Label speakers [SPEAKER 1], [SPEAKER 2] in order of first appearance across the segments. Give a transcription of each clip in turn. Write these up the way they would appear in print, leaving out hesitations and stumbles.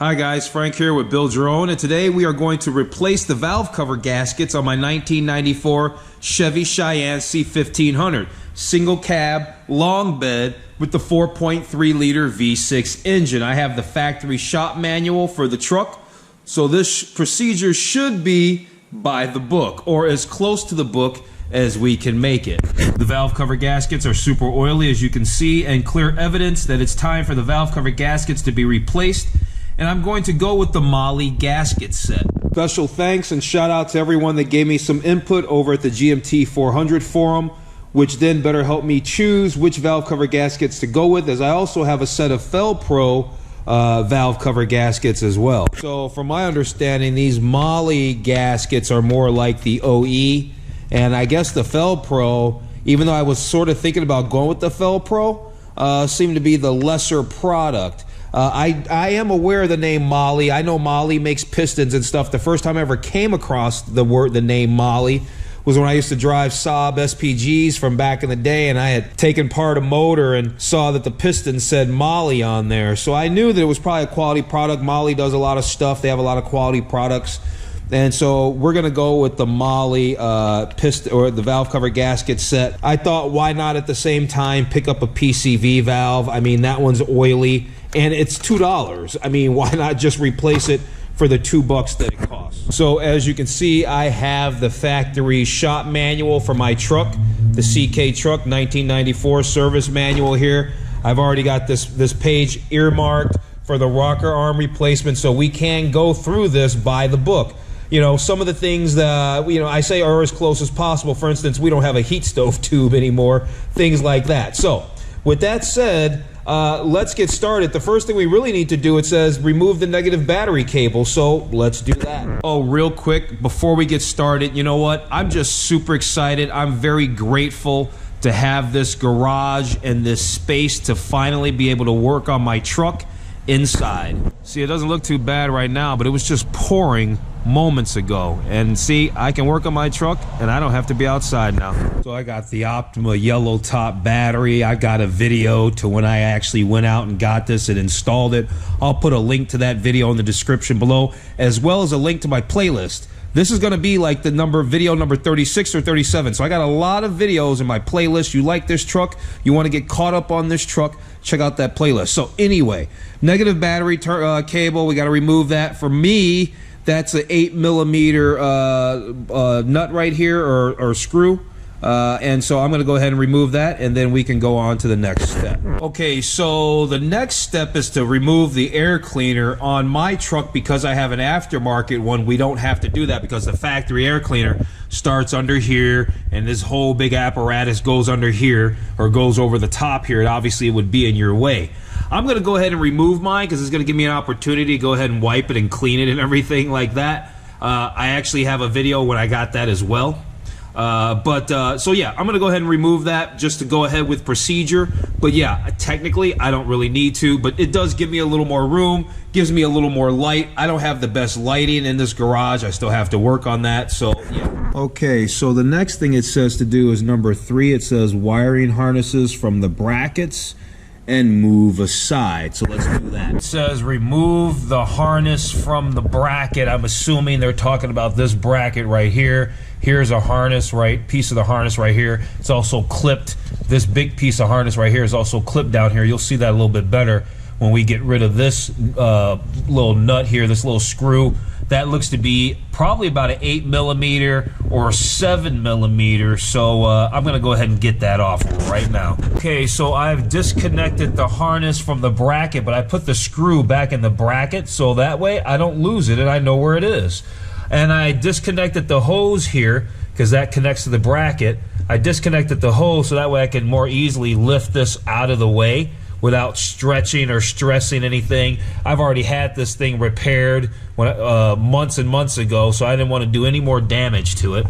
[SPEAKER 1] Hi guys, Frank here with Build Your Own, and today we are going to replace the valve cover gaskets on my 1994 Chevy Cheyenne C1500 single cab long bed with the 4.3 liter V6 engine. I have the factory shop manual for the truck, so this procedure should be by the book, or as close to the book as we can make it. The valve cover gaskets are super oily, as you can see, and clear evidence that it's time for the valve cover gaskets to be replaced. And I'm going to go with the MAHLE gasket set. Special thanks and shout out to everyone that gave me some input over at the GMT400 forum, which then better help me choose which valve cover gaskets to go with, as I also have a set of Fel-Pro valve cover gaskets as well. So from my understanding, these MAHLE gaskets are more like the OE, and I guess the Fel-Pro, even though I was sort of thinking about going with the Fel-Pro, seemed to be the lesser product. I am aware of the name MAHLE. I know MAHLE makes pistons and stuff. The first time I ever came across the name MAHLE was when I used to drive Saab SPGs from back in the day, and I had taken apart a motor and saw that the piston said MAHLE on there. So I knew that it was probably a quality product. MAHLE does a lot of stuff. They have a lot of quality products. And so we're going to go with the MAHLE piston, or the valve cover gasket set. I thought, why not at the same time pick up a PCV valve? I mean, that one's oily, and it's $2. I mean, why not just replace it for the $2 that it costs? So as you can see, I have the factory shop manual for my truck, the CK truck 1994 service manual here. I've already got this page earmarked for the rocker arm replacement, so we can go through this by the book. You know, some of the things that, I say are as close as possible. For instance, we don't have a heat stove tube anymore, things like that. So, with that said, let's get started. The first thing we really need to do, it says remove the negative battery cable, so let's do that. Oh, real quick, before we get started, you know what? I'm just super excited. I'm very grateful to have this garage and this space to finally be able to work on my truck inside. See, it doesn't look too bad right now, but it was just pouring moments ago, and see, I can work on my truck and I don't have to be outside now. So I got the Optima yellow top battery. I got a video to when I actually went out and got this and installed it. I'll put a link to that video in the description below, as well as a link to my playlist. This is going to be like the video number 36 or 37. So I got a lot of videos in my playlist. You like this truck, you want to get caught up on this truck, check out that playlist. So anyway, negative battery cable, we got to remove that. For me, that's an 8mm nut right here, or screw. And so I'm going to go ahead and remove that, and then we can go on to the next step. Okay, so the next step is to remove the air cleaner. On my truck, because I have an aftermarket one, we don't have to do that because the factory air cleaner starts under here, and this whole big apparatus goes under here, or goes over the top here, and obviously it would be in your way. I'm going to go ahead and remove mine because it's going to give me an opportunity to go ahead and wipe it and clean it and everything like that. I actually have a video when I got that as well. So yeah, I'm going to go ahead and remove that just to go ahead with procedure. But yeah, technically I don't really need to, but it does give me a little more room, gives me a little more light. I don't have the best lighting in this garage. I still have to work on that, so yeah. Okay, so the next thing it says to do is number 3. It says wiring harnesses from the brackets and move aside. So let's do that. It says remove the harness from the bracket. I'm assuming they're talking about this bracket right here. Here's a harness, piece of the harness right here. It's also clipped. This big piece of harness right here is also clipped down here. You'll see that a little bit better when we get rid of this little nut here, this little screw. That looks to be probably about an 8mm or 7mm. So I'm going to go ahead and get that off right now. Okay, so I've disconnected the harness from the bracket, but I put the screw back in the bracket so that way I don't lose it and I know where it is. And I disconnected the hose here because that connects to the bracket. I disconnected the hose so that way I can more easily lift this out of the way without stretching or stressing anything. I've already had this thing repaired months and months ago, so I didn't want to do any more damage to it.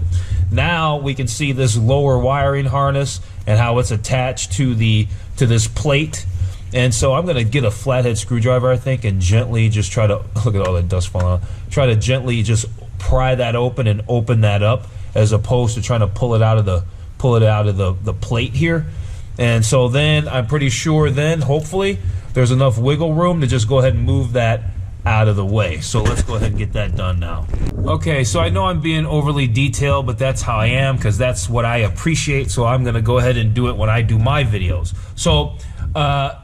[SPEAKER 1] Now we can see this lower wiring harness and how it's attached to this plate. And so I'm going to get a flathead screwdriver, I think, and gently just try to, look at all that dust falling out, try to gently just pry that open and open that up, as opposed to trying to pull it out of the plate here. And so then I'm pretty sure then, hopefully, there's enough wiggle room to just go ahead and move that out of the way. So let's go ahead and get that done now. Okay, so I know I'm being overly detailed, but that's how I am, because that's what I appreciate. So I'm gonna go ahead and do it when I do my videos. So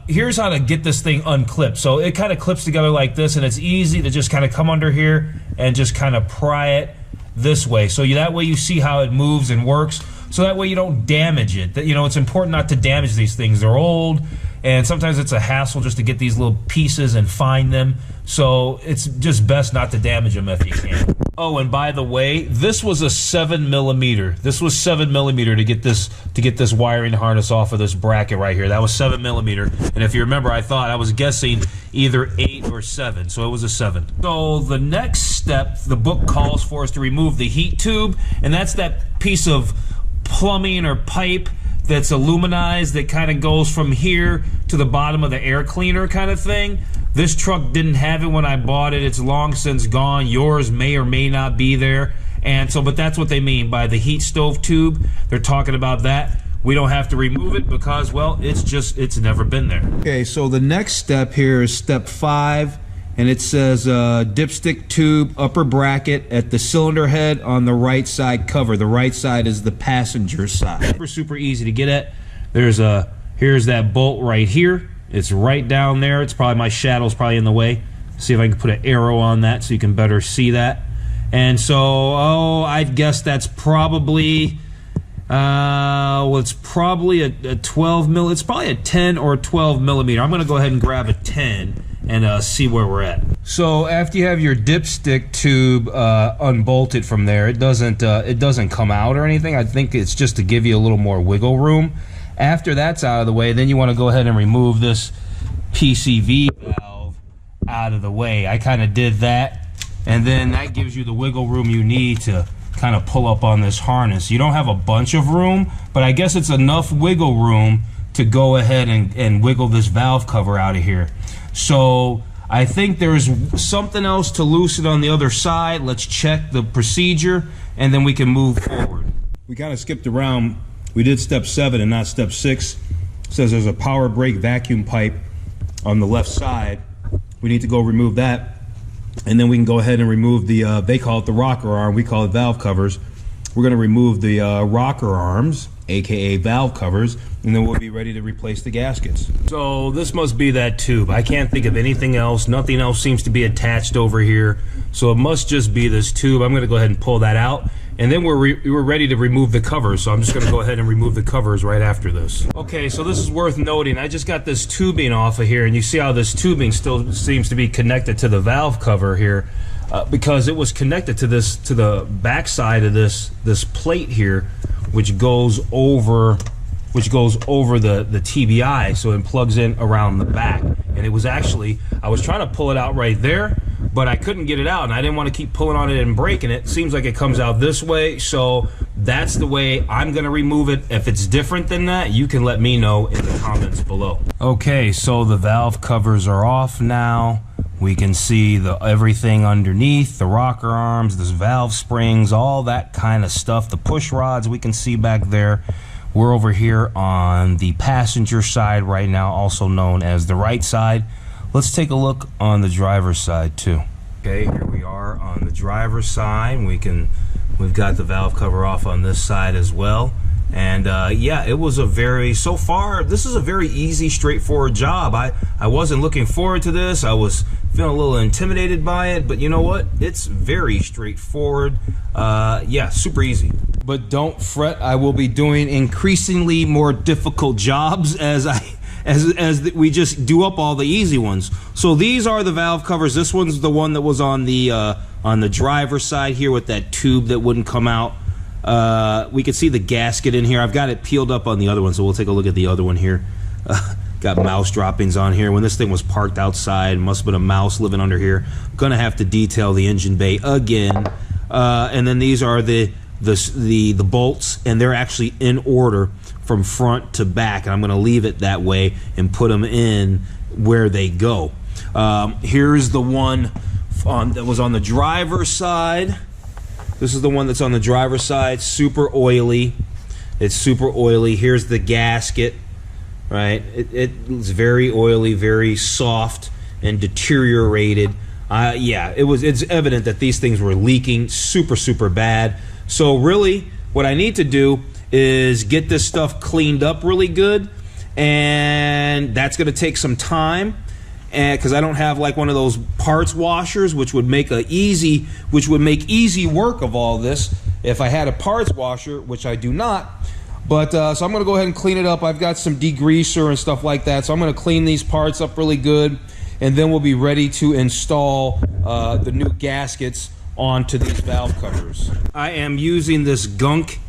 [SPEAKER 1] here's how to get this thing unclipped. So it kind of clips together like this, and it's easy to just kind of come under here and just kind of pry it this way. So that way you see how it moves and works. So that way you don't damage it. You know, it's important not to damage these things. They're old, and sometimes it's a hassle just to get these little pieces and find them. So it's just best not to damage them if you can. Oh, and by the way, this was a 7mm. This was 7mm to get this wiring harness off of this bracket right here. That was 7mm. And if you remember, I was guessing either 8 or 7. So it was a 7. So the next step the book calls for is to remove the heat tube, and that's that piece of plumbing or pipe that's aluminized that kind of goes from here to the bottom of the air cleaner kind of thing. This truck didn't have it when I bought it. It's long since gone. Yours may or may not be there. And so, but that's what they mean by the heat stove tube. They're talking about that. We don't have to remove it because, well, it's never been there. Okay, so the next step here is step 5. And it says dipstick tube upper bracket at the cylinder head on the right side cover. The right side is the passenger side. Super easy to get at. Here's that bolt right here. It's right down there. It's probably, my shadow's probably in the way. See if I can put an arrow on that so you can better see that. And so, I guess that's probably, well, it's probably a 12 mil. It's probably a 10 or 12 millimeter. I'm gonna go ahead and grab a 10 and see where we're at. So after you have your dipstick tube unbolted from there, it doesn't come out or anything. I think it's just to give you a little more wiggle room. After that's out of the way, then you want to go ahead and remove this PCV valve out of the way. I kind of did that, and then that gives you the wiggle room you need to kind of pull up on this harness. You don't have a bunch of room, but I guess it's enough wiggle room to go ahead and wiggle this valve cover out of here. So I think there's something else to loosen on the other side. Let's check the procedure, and then we can move forward. We kind of skipped around. We did step 7 and not step 6. It says there's a power brake vacuum pipe on the left side. We need to go remove that, and then we can go ahead and remove the, they call it the rocker arm, we call it valve covers. We're going to remove the rocker arms, aka valve covers, and then we'll be ready to replace the gaskets. So this must be that tube. I can't think of anything else. Nothing else seems to be attached over here. So it must just be this tube. I'm going to go ahead and pull that out, and then we're ready to remove the covers. So I'm just going to go ahead and remove the covers right after this. Okay, so this is worth noting. I just got this tubing off of here, and you see how this tubing still seems to be connected to the valve cover here. Because it was connected to the back side of this plate here, which goes over the TBI, so it plugs in around the back. And it was actually, I was trying to pull it out right there, but I couldn't get it out, and I didn't want to keep pulling on it and breaking it. Seems like it comes out this way, so that's the way I'm gonna remove it. If it's different than that, you can let me know in the comments below. Okay, so the valve covers are off now. We can see everything underneath, the rocker arms, the valve springs, all that kind of stuff. The push rods we can see back there. We're over here on the passenger side right now, also known as the right side. Let's take a look on the driver's side too. Okay, here we are on the driver's side. We've got the valve cover off on this side as well. And yeah, it was so far, this is a very easy, straightforward job. I wasn't looking forward to this. I was feeling a little intimidated by it, but you know what? It's very straightforward. Yeah, super easy. But don't fret, I will be doing increasingly more difficult jobs as we just do up all the easy ones. So these are the valve covers. This one's the one that was on the driver's side here with that tube that wouldn't come out. We can see the gasket in here. I've got it peeled up on the other one, so we'll take a look at the other one here. Got mouse droppings on here. When this thing was parked outside, must have been a mouse living under here. I'm gonna have to detail the engine bay again. And then these are the bolts, and they're actually in order from front to back. And I'm gonna leave it that way and put them in where they go. Here's the one that was on the driver's side. This is the one that's on the driver's side. Super oily. It's super oily. Here's the gasket, right? It's very oily, very soft and deteriorated. yeah, it's evident that these things were leaking super bad. So really, what I need to do is get this stuff cleaned up really good, and that's going to take some time, and because I don't have like one of those parts washers, which would make easy work of all this if I had a parts washer, which I do not. But so I'm going to go ahead and clean it up. I've got some degreaser and stuff like that, so I'm going to clean these parts up really good, and then we'll be ready to install the new gaskets onto these valve covers. I am using this Gunk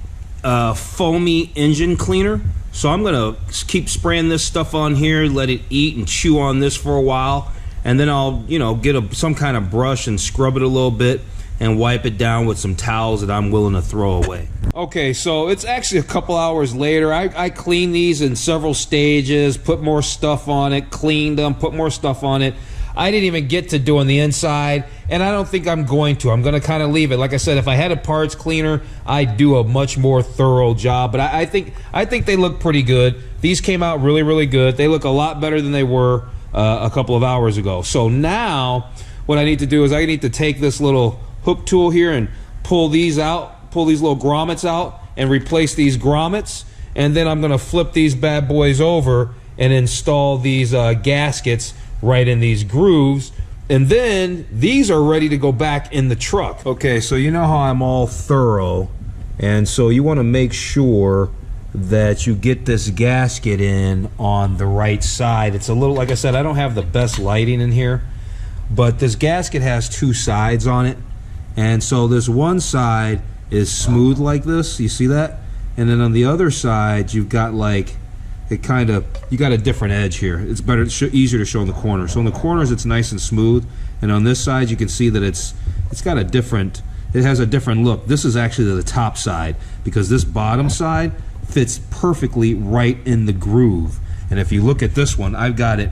[SPEAKER 1] foamy engine cleaner, so I'm gonna keep spraying this stuff on here, let it eat and chew on this for a while, and then I'll, you know, get some kind of brush and scrub it a little bit and wipe it down with some towels that I'm willing to throw away. Okay, so it's actually a couple hours later. I cleaned these in several stages, put more stuff on it, cleaned them, put more stuff on it. I didn't even get to doing the inside, and I don't think I'm going to. I'm going to kind of leave it. Like I said, if I had a parts cleaner, I'd do a much more thorough job. But I think they look pretty good. These came out really good. They look a lot better than they were a couple of hours ago. So now what I need to do is I need to take this little hook tool here and pull these out, pull these little grommets out, and replace these grommets. And then I'm going to flip these bad boys over and install these gaskets right in these grooves, and then these are ready to go back in the truck. Okay, so you know how I'm all thorough, and so you want to make sure that you get this gasket in on the right side. It's a little, like I said, I don't have the best lighting in here, but this gasket has two sides on it, and so this one side is smooth like this, you see that? And then on the other side you've got like you got a different edge here. It's better, easier to show in the corners. So in the corners it's nice and smooth, and on this side you can see that it has a different look. This is actually the top side, because this bottom side fits perfectly right in the groove. And if you look at this one, I've got it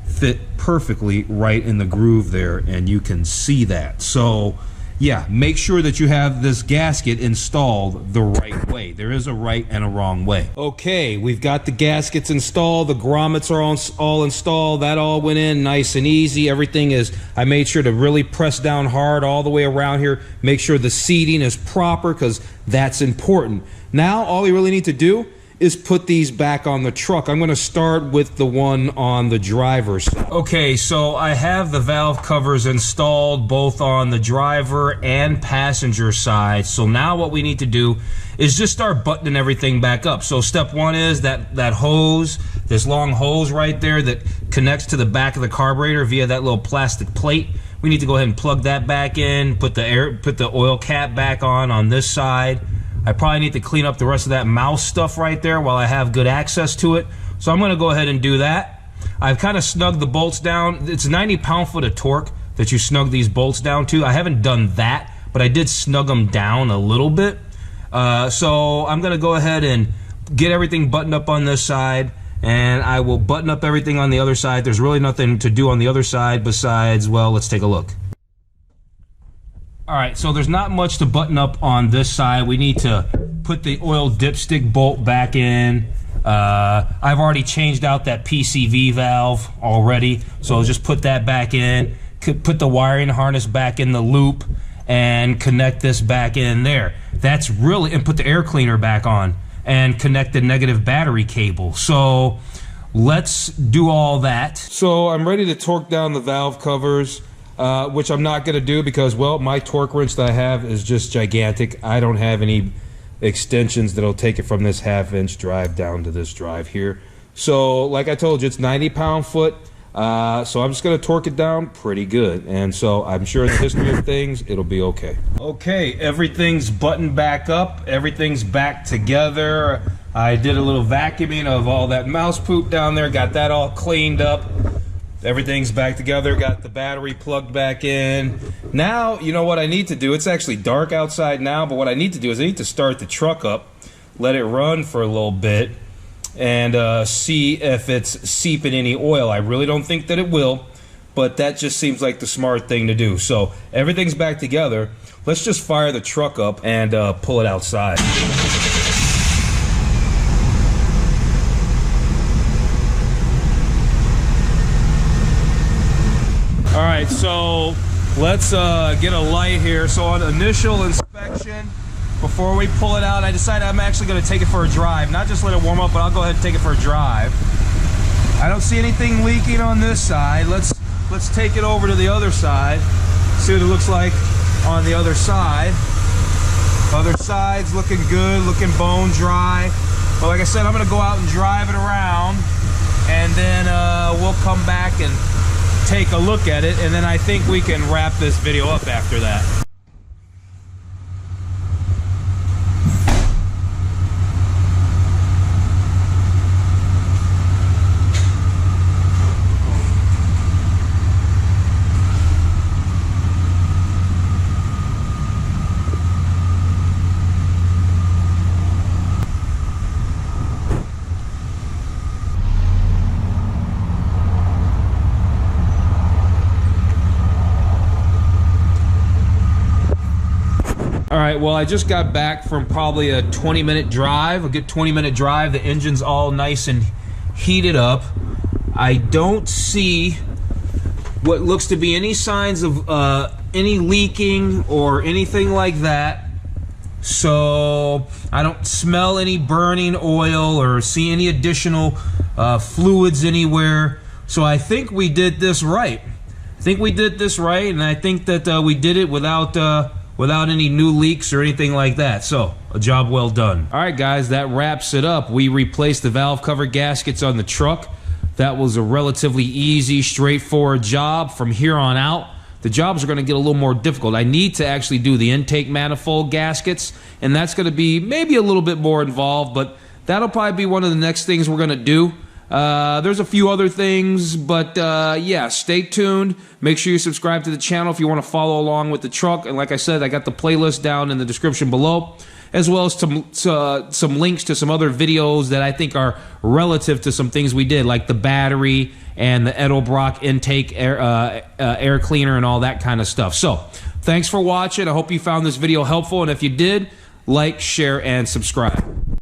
[SPEAKER 1] fit perfectly right in the groove there, and you can see that. So yeah, make sure that you have this gasket installed the right way. There is a right and a wrong way. Okay, we've got the gaskets installed. The grommets are all installed. That all went in nice and easy. Everything is, I made sure to really press down hard all the way around here. Make sure the seating is proper, because that's important. Now all we really need to do is put these back on the truck. I'm going to start with the one on the driver's side. Okay, so I have the valve covers installed both on the driver and passenger side. So now what we need to do is just start buttoning everything back up. So step one is that hose, this long hose right there that connects to the back of the carburetor via that little plastic plate. We need to go ahead and plug that back in, put the oil cap back on this side. I probably need to clean up the rest of that mouse stuff right there while I have good access to it. So I'm going to go ahead and do that. I've kind of snugged the bolts down. It's 90 pound-foot of torque that you snug these bolts down to. I haven't done that, but I did snug them down a little bit. So I'm going to go ahead and get everything buttoned up on this side, and I will button up everything on the other side. There's really nothing to do on the other side besides, well, let's take a look. Alright, so there's not much to button up on this side. We need to put the oil dipstick bolt back in. I've already changed out that PCV valve already, so I'll just put that back in, put the wiring harness back in the loop, and connect this back in there. That's really, and put the air cleaner back on, and connect the negative battery cable. So let's do all that. So I'm ready to torque down the valve covers. Which I'm not going to do because, well, my torque wrench that I have is just gigantic. I don't have any extensions that'll take it from this half-inch drive down to this drive here. So, like I told you, it's 90 pound-foot. So I'm just going to torque it down pretty good. And so I'm sure in the history of things, it'll be okay. Okay, everything's buttoned back up. Everything's back together. I did a little vacuuming of all that mouse poop down there. Got that all cleaned up. Everything's back together, got the battery plugged back in. Now, you know what I need to do? It's actually dark outside now, but what I need to do is I need to start the truck up, let it run for a little bit, and see if it's seeping any oil. I really don't think that it will, but that just seems like the smart thing to do. So everything's back together. Let's just fire the truck up and pull it outside. Alright, right, so let's get a light here. So on initial inspection, before we pull it out, I decided I'm actually going to take it for a drive. Not just let it warm up, but I'll go ahead and take it for a drive. I don't see anything leaking on this side. Let's take it over to the other side. See what it looks like on the other side. Other side's looking good, looking bone dry. But like I said, I'm going to go out and drive it around, and then we'll come back and take a look at it, and then I think we can wrap this video up after that. All right, well, I just got back from probably a 20-minute drive, a good 20-minute drive. The engine's all nice and heated up. I don't see what looks to be any signs of any leaking or anything like that. So I don't smell any burning oil or see any additional fluids anywhere. So I think we did this right. And I think that we did it without any new leaks or anything like that. So, a job well done. All right, guys, that wraps it up. We replaced the valve cover gaskets on the truck. That was a relatively easy, straightforward job. From here on out, the jobs are going to get a little more difficult. I need to actually do the intake manifold gaskets, and that's going to be maybe a little bit more involved, but that'll probably be one of the next things we're going to do. There's a few other things, but yeah, stay tuned. Make sure you subscribe to the channel if you want to follow along with the truck. And like I said, I got the playlist down in the description below, as well as some links to some other videos that I think are relative to some things we did, like the battery and the Edelbrock intake air cleaner and all that kind of stuff. So thanks for watching. I hope you found this video helpful, and if you did, like, share, and subscribe.